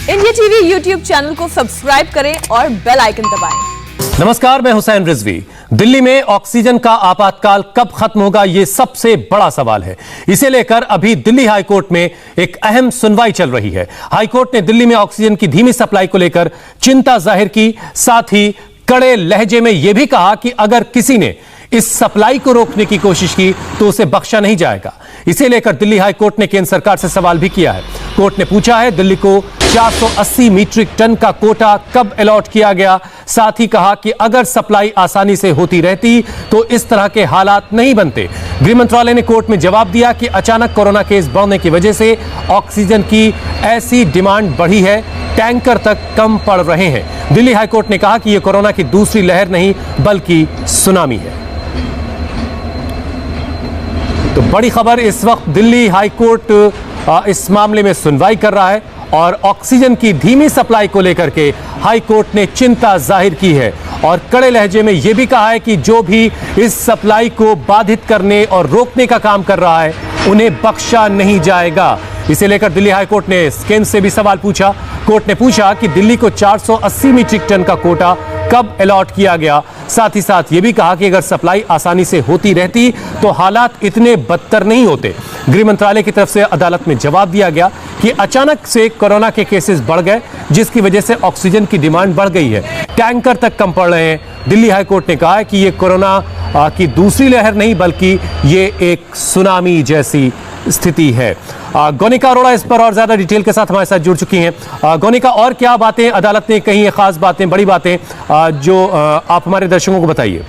India TV YouTube channel को subscribe करें और बेल आइकन दबाएं। नमस्कार, मैं हुसैन रिजवी। दिल्ली में ऑक्सीजन का आपातकाल कब खत्म होगा, यह सबसे बड़ा सवाल है। इसे लेकर अभी दिल्ली हाईकोर्ट में एक अहम सुनवाई चल रही है। हाईकोर्ट ने दिल्ली में ऑक्सीजन की धीमी सप्लाई को लेकर चिंता जाहिर की, साथ ही कड़े लहजे में यह भी कहा कि अगर किसी ने इस सप्लाई को रोकने की कोशिश की तो उसे बख्शा नहीं जाएगा। इसे लेकर दिल्ली हाईकोर्ट ने केंद्र सरकार से सवाल भी किया है। कोर्ट ने पूछा है दिल्ली को 480 मीट्रिक टन का कोटा कब अलॉट किया गया। साथ ही कहा कि अगर सप्लाई आसानी से होती रहती तो इस तरह के हालात नहीं बनते। गृह मंत्रालय ने कोर्ट में जवाब दिया कि अचानक कोरोना केस बढ़ने की वजह से ऑक्सीजन की ऐसी डिमांड बढ़ी है, टैंकर तक कम पड़ रहे हैं। दिल्ली हाईकोर्ट ने कहा कि यह कोरोना की दूसरी लहर नहीं बल्कि सुनामी है। तो बड़ी खबर, इस वक्त दिल्ली हाईकोर्ट इस मामले में सुनवाई कर रहा है और ऑक्सीजन की धीमी सप्लाई को लेकर के हाईकोर्ट ने चिंता जाहिर की है और कड़े लहजे में यह भी कहा है कि जो भी इस सप्लाई को बाधित करने और रोकने का काम कर रहा है उन्हें बख्शा नहीं जाएगा। इसे लेकर दिल्ली हाईकोर्ट ने केंद्र से भी सवाल पूछा। कोर्ट ने पूछा कि दिल्ली को 480 मीट्रिक टन का कोटा कब अलॉट किया गया। साथ ही साथ यह भी कहा कि अगर सप्लाई आसानी से होती रहती तो हालात इतने बदतर नहीं होते। गृह मंत्रालय की तरफ से अदालत में जवाब दिया गया कि अचानक से कोरोना के केसेस बढ़ गए, जिसकी वजह से ऑक्सीजन की डिमांड बढ़ गई है, टैंकर तक कम पड़ रहे हैं। दिल्ली हाईकोर्ट ने कहा कि यह कोरोना की दूसरी लहर नहीं बल्कि ये एक सुनामी जैसी स्थिति है। गोनिका अरोड़ा इस पर और ज्यादा डिटेल के साथ हमारे साथ जुड़ चुकी हैं। गोनिका, और क्या बातें अदालत ने कही, खास बातें, बड़ी बातें जो आप हमारे दर्शकों को बताइए।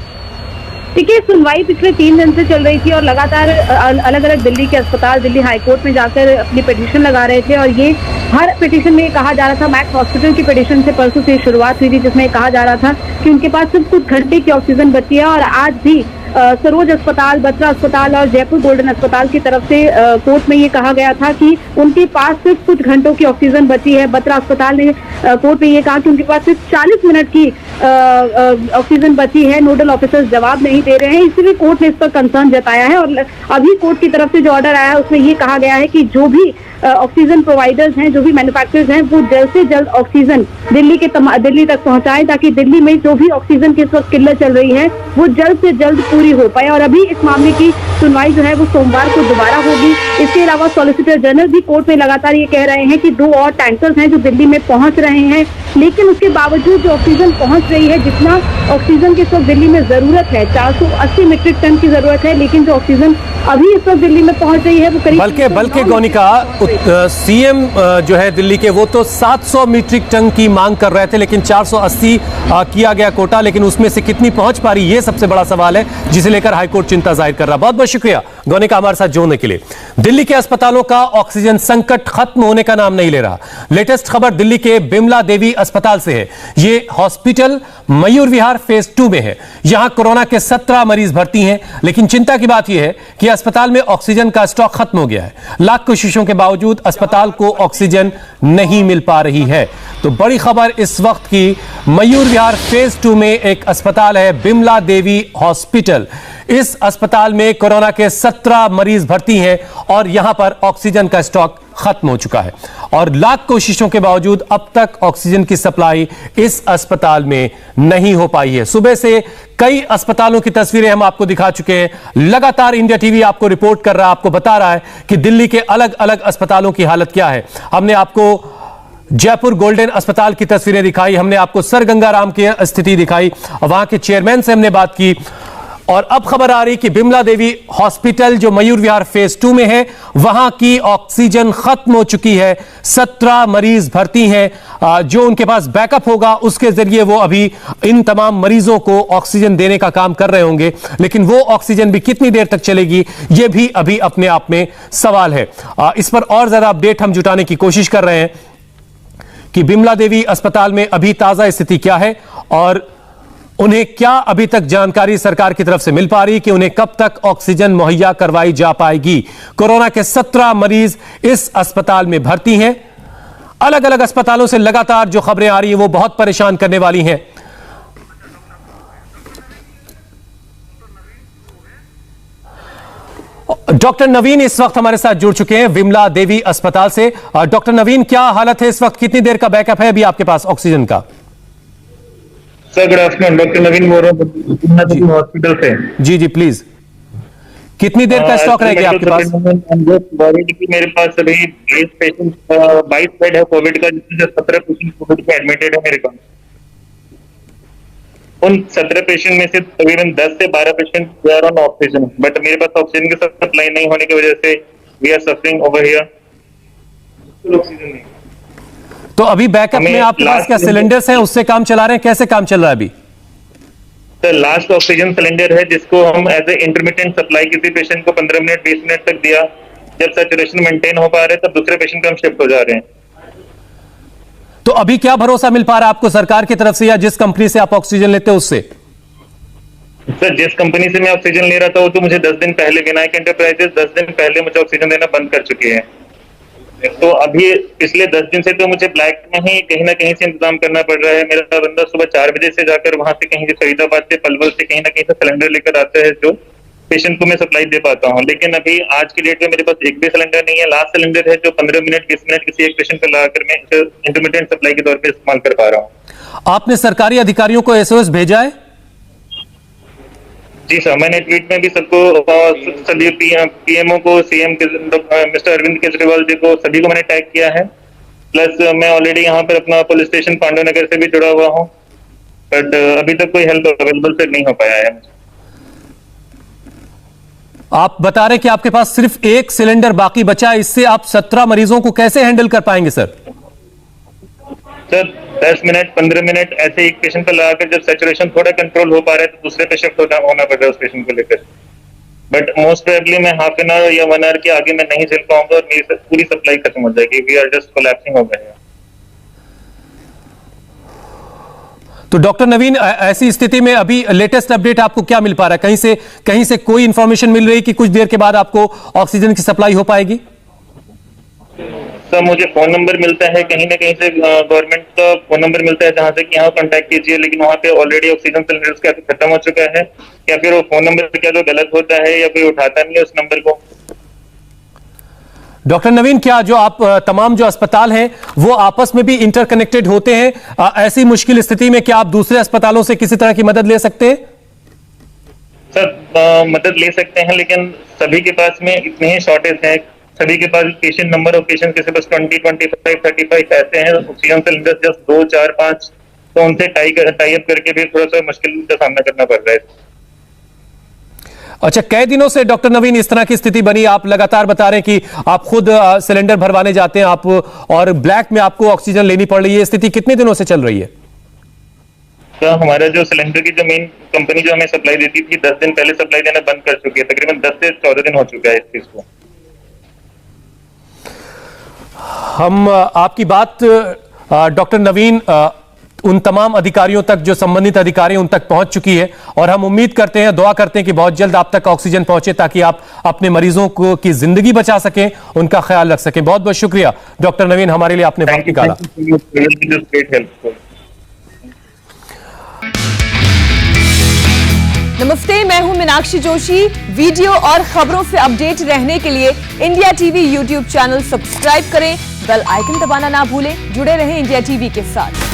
देखिए, सुनवाई पिछले 3 दिन से चल रही थी और लगातार अलग अलग दिल्ली के अस्पताल दिल्ली हाईकोर्ट में जाकर अपनी पिटीशन लगा रहे थे और ये हर पिटीशन में कहा जा रहा था। मैक्स हॉस्पिटल की पिटीशन से परसों से शुरुआत हुई थी, जिसमें कहा जा रहा था कि उनके पास सिर्फ कुछ घंटे की ऑक्सीजन बची है और आज भी सरोज अस्पताल, बत्रा अस्पताल और जयपुर गोल्डन अस्पताल की तरफ से कोर्ट में ये कहा गया था कि उनके पास सिर्फ कुछ घंटों की ऑक्सीजन बची है। बत्रा अस्पताल ने कोर्ट में ये कहा कि उनके पास सिर्फ 40 मिनट की ऑक्सीजन बची है। नोडल ऑफिसर्स जवाब नहीं दे रहे हैं, इसीलिए कोर्ट ने इस पर कंसर्न जताया है और अभी कोर्ट की तरफ से जो ऑर्डर आया है उसमें ये कहा गया है कि जो भी ऑक्सीजन प्रोवाइडर्स हैं, जो भी मैन्युफैक्चरर्स हैं, वो जल्द से जल्द ऑक्सीजन दिल्ली तक पहुंचाएं ताकि दिल्ली में जो भी ऑक्सीजन की इस वक्त किल्लत चल रही है वो जल्द से जल्द पूरी हो पाए। और अभी इस मामले की सुनवाई जो है वो सोमवार को दोबारा होगी। इसके अलावा सॉलिसिटर जनरल भी कोर्ट में लगातार ये कह रहे हैं कि 2 और टैंकर्स हैं जो दिल्ली में पहुंच रहे हैं, लेकिन उसके बावजूद जो ऑक्सीजन पहुंच रही है, जितना ऑक्सीजन की इस वक्त दिल्ली में जरूरत है, 480 मीट्रिक टन की जरूरत है, लेकिन जो ऑक्सीजन अभी इस वक्त दिल्ली में पहुंच रही है वो करीब बल्कि गोनिका, सीएम जो है दिल्ली के, वो तो 700 मीट्रिक टन की मांग कर रहे थे, लेकिन 480 किया गया कोटा, लेकिन उसमें से कितनी पहुंच पा रही, ये सबसे बड़ा सवाल है जिसे लेकर हाईकोर्ट चिंता जाहिर कर रहा। बहुत बहुत शुक्रिया गोनिका हमारे साथ जोड़ने के लिए। दिल्ली के अस्पतालों का ऑक्सीजन संकट खत्म होने का नाम नहीं ले रहा। लेटेस्ट खबर दिल्ली के बिमला देवी अस्पताल से है। ये हॉस्पिटल मयूर विहार फेज 2 में है। यहां कोरोना के 17 मरीज भर्ती हैं, लेकिन चिंता की बात यह है कि अस्पताल में ऑक्सीजन का स्टॉक खत्म हो गया है। लाख कोशिशों के बावजूद अस्पताल को ऑक्सीजन नहीं मिल पा रही है। तो बड़ी खबर इस वक्त की, मयूर विहार फेज 2 में एक अस्पताल है बिमला देवी हॉस्पिटल। इस अस्पताल में कोरोना के 17 मरीज भर्ती हैं और यहां पर ऑक्सीजन का स्टॉक खत्म हो चुका है और लाख कोशिशों के बावजूद अब तक ऑक्सीजन की सप्लाई इस अस्पताल में नहीं हो पाई है। सुबह से कई अस्पतालों की तस्वीरें हम आपको दिखा चुके हैं। लगातार इंडिया टीवी आपको रिपोर्ट कर रहा है, आपको बता रहा है कि दिल्ली के अलग अलग अस्पतालों की हालत क्या है। हमने आपको जयपुर गोल्डन अस्पताल की तस्वीरें दिखाई, हमने आपको सर गंगाराम की स्थिति दिखाई, वहां के चेयरमैन से हमने बात की और अब खबर आ रही कि बिमला देवी हॉस्पिटल जो मयूर विहार फेज 2 में है, वहां की ऑक्सीजन खत्म हो चुकी है। 17 मरीज भर्ती हैं, जो उनके पास बैकअप होगा उसके जरिए वो अभी इन तमाम मरीजों को ऑक्सीजन देने का काम कर रहे होंगे, लेकिन वो ऑक्सीजन भी कितनी देर तक चलेगी ये भी अभी अपने आप में सवाल है। इस पर और ज्यादा अपडेट हम जुटाने की कोशिश कर रहे हैं कि बिमला देवी अस्पताल में अभी ताजा स्थिति क्या है और उन्हें क्या अभी तक जानकारी सरकार की तरफ से मिल पा रही कि उन्हें कब तक ऑक्सीजन मुहैया करवाई जा पाएगी। कोरोना के 17 मरीज इस अस्पताल में भर्ती हैं। अलग अलग अस्पतालों से लगातार जो खबरें आ रही हैं वो बहुत परेशान करने वाली हैं। डॉक्टर नवीन इस वक्त हमारे साथ जुड़ चुके हैं विमला देवी अस्पताल से। डॉक्टर नवीन, क्या हालत है इस वक्त? कितनी देर का बैकअप है अभी आपके पास ऑक्सीजन का? सर गुड आफ्टरनून, डॉक्टर नवीन बोल रहा हूँ हॉस्पिटल से। जी जी प्लीज, कितनी देर का स्टॉक रहेगा आपके पास? मेरे पास अभी 22 बेड है कोविड का, जिसमें 17 पेशेंट कोविड के एडमिटेड है मेरे पास। उन 17 पेशेंट में से तकरीबन 10 से 12 patient we are on oxygen, but मेरे पास ऑक्सीजन की सप्लाई नहीं होने की वजह से we are suffering over here. Oxygen नहीं, तो अभी बैकअप में आपके पास क्या सिलेंडर्स हैं, उससे काम चला रहे हैं? कैसे काम चल रहा है अभी? सर लास्ट ऑक्सीजन सिलेंडर है, जिसको हम एज ए इंटरमिटेंट सप्लाई किसी पेशेंट को 15 मिनट 20 मिनट तक दिया। जब सैचुरेशन मेंटेन हो पा रहे तब दूसरे पेशेंट पे हम शिफ्ट हो जा रहे हैं। तो अभी क्या भरोसा मिल पा रहा है आपको सरकार की तरफ से या जिस कंपनी से आप ऑक्सीजन लेते हो उससे? सर जिस कंपनी से मैं ऑक्सीजन ले रहा था वो तो मुझे 10 दिन पहले, विनायक एंटरप्राइजेस 10 दिन पहले मुझे ऑक्सीजन देना बंद कर चुके हैं। तो अभी पिछले 10 दिन से तो मुझे ब्लैक में ही कहीं ना कहीं से इंतजाम करना पड़ रहा है। मेरा बंदा सुबह 4 बजे से जाकर वहां से कहीं से फरीदाबाद से पलवल से कहीं ना कहीं से सिलेंडर लेकर आता है, जो पेशेंट को मैं सप्लाई दे पाता हूं। लेकिन अभी आज की डेट में मेरे पास एक भी सिलेंडर नहीं है। लास्ट सिलेंडर है जो 15 मिनट 20 मिनट किसी एक पेशेंट को लगाकर मैं इंटरमीडिएट सप्लाई के तौर पर इस्तेमाल कर पा रहा हूँ। आपने सरकारी अधिकारियों को एसओएस भेजा है? जी सर, मैंने ट्वीट में भी सबको, सभी पीएमओ को, सीएम मिस्टर अरविंद केजरीवाल जी को, सभी को मैंने टैग किया है। प्लस मैं ऑलरेडी यहाँ पर अपना पुलिस स्टेशन पांडवनगर से भी जुड़ा हुआ हूँ, बट अभी तक कोई हेल्प अवेलेबल से नहीं हो पाया है। आप बता रहे कि आपके पास सिर्फ एक सिलेंडर बाकी बचा है, इससे आप 17 मरीजों को कैसे हैंडल कर पाएंगे सर? सर 10 मिनट 15 मिनट ऐसे एक पेशेंट पर लगाकर जब सैचुरेशन थोड़ा कंट्रोल हो पा रहा है तो दूसरे पे शिफ्ट होना पड़ रहा है उस पेशेंट को लेकर। बट मोस्ट प्रोबेबली मैं हाफ एन आवर या 1 आवर के आगे मैं नहीं झेल पाऊंगा और मेरी पूरी सप्लाई खत्म हो जाएगी। वी आर जस्ट कोलैप्सिंग हो गए हैं। तो डॉक्टर नवीन, ऐसी स्थिति में अभी लेटेस्ट अपडेट आपको क्या मिल पा रहा है? कहीं से कोई इंफॉर्मेशन मिल रही कि कुछ देर के बाद आपको ऑक्सीजन की सप्लाई हो पाएगी? सर मुझे फोन नंबर मिलता है कहीं ना कहीं से, गवर्नमेंट का फोन नंबर मिलता है जहां से कि यहाँ कांटेक्ट कीजिए, लेकिन वहां पे ऑलरेडी ऑक्सीजन सिलेंडर्स का खत्म हो चुका है। या फिर वो फोन नंबर क्या जो गलत होता है या कोई उठाता नहीं है उस नंबर को। डॉक्टर नवीन, क्या जो आप तमाम जो अस्पताल हैं वो आपस में भी इंटरकनेक्टेड होते हैं? ऐसी मुश्किल स्थिति में क्या आप दूसरे अस्पतालों से किसी तरह की मदद ले सकते हैं? सर मदद ले सकते हैं, लेकिन सभी के पास में इतने ही शॉर्टेज है। सभी के पास पेशेंट नंबर ऑफ पेशेंट किसी पास 20, 25, 35 ऐसे हैं ऑक्सीजन सिलेंडर जस्ट 2, 4, 5, तो उनसे टाई अप करके भी थोड़ा सा मुश्किल का सामना करना पड़ रहा है। अच्छा, कई दिनों से डॉक्टर नवीन इस तरह की स्थिति बनी? आप लगातार बता रहे हैं कि आप खुद सिलेंडर भरवाने जाते हैं आप, और ब्लैक में आपको ऑक्सीजन लेनी पड़ रही है। स्थिति कितने दिनों से चल रही है? तो हमारा जो सिलेंडर की जो मेन कंपनी जो हमें सप्लाई देती थी 10 दिन पहले सप्लाई देना बंद कर चुकी है। तकरीबन 10 से 14 दिन हो चुका है इस चीज को। हम आपकी बात डॉक्टर नवीन उन तमाम अधिकारियों तक जो संबंधित अधिकारी उन तक पहुंच चुकी है, और हम उम्मीद करते हैं, दुआ करते हैं कि बहुत जल्द आप तक ऑक्सीजन पहुंचे ताकि आप अपने मरीजों को की जिंदगी बचा सकें, उनका ख्याल रख सकें। बहुत बहुत शुक्रिया डॉक्टर नवीन, हमारे लिए आपने वक्त निकाला। नमस्ते, मैं हूं मीनाक्षी जोशी। वीडियो और खबरों से अपडेट रहने के लिए India TV YouTube channel subscribe करें, बेल आइकन दबाना ना भूलें। जुड़े रहें इंडिया टीवी के साथ।